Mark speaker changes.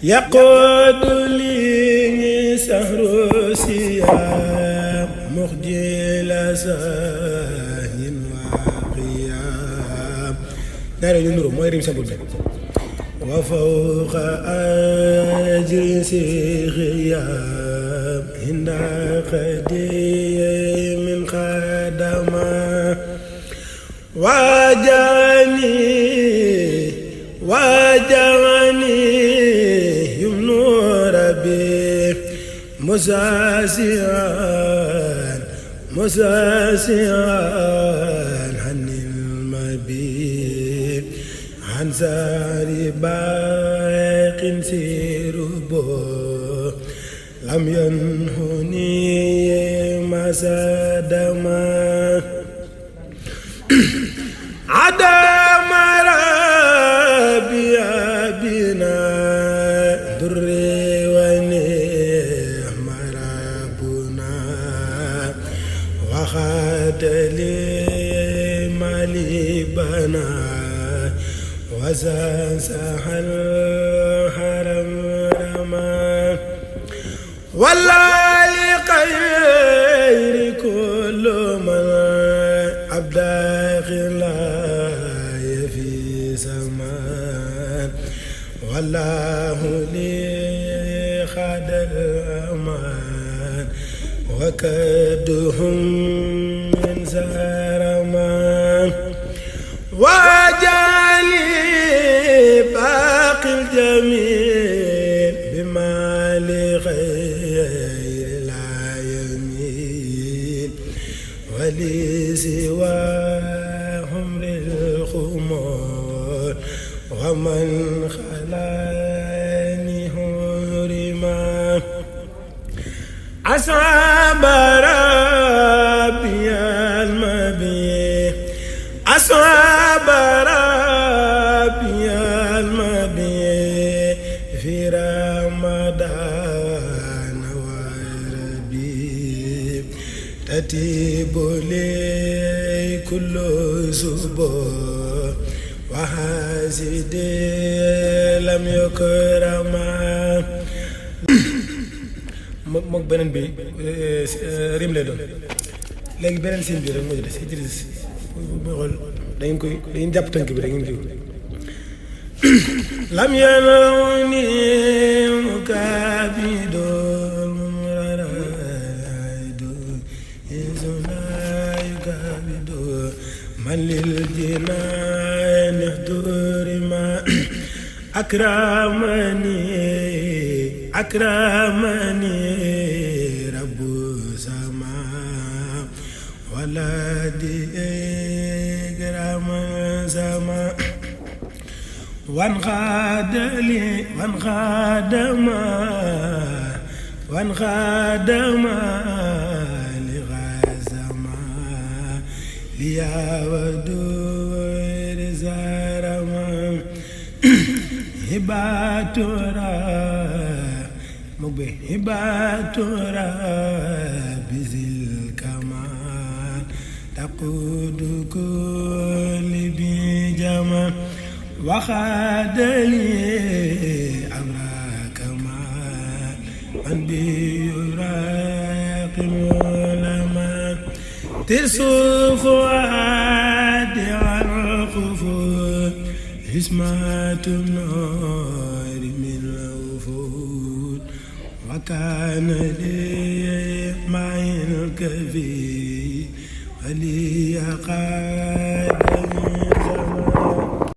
Speaker 1: يقود لي سهر سيام مخجل ساهن وقيام ناري نورو موي ريم سامبول وفوق أجر سيخيام هند قديم خدما وجاني يمن ربي مساسعان عن المبيت عن ساري باق سيربو لم ينهني مسادما عدم ربي بنا دري ونعم ربنا وخات لي مالي بنا وزاسح الحرم رما ولا لخير كل من أبدى خلاي في زمان والله لي خاد الأمان وكدهم من زرمان وجالي باقي الجميل بما لغير لا يميل ولي سواهم للخمول ومن خلاني هرما أصحاب ربي المبي أصحاب ربي المبي في رمضان وربي تتيب لي كل سبوع وحاسد لم يكرما mook beneen bi rim lay doon léegi beneen siin bi rek moo ci des Idriss mooy xool dañu jàpp tënk bi rek ñu ngi lam yanawni mukabidun muraraidu izuna yukabidu man lil jinaan durima أكرمني رب سما ولدي إكرام سما وانخاد ما لغزما ليا ودور زارما هباتورا مقبي هباتورا بذل كمال تقود كل بجما وخاد لي أمر كمال من بيراقم لما ترسف وعاد عن الخفور حسمة النار من الوفود وكان لي معي الكفي ولي قال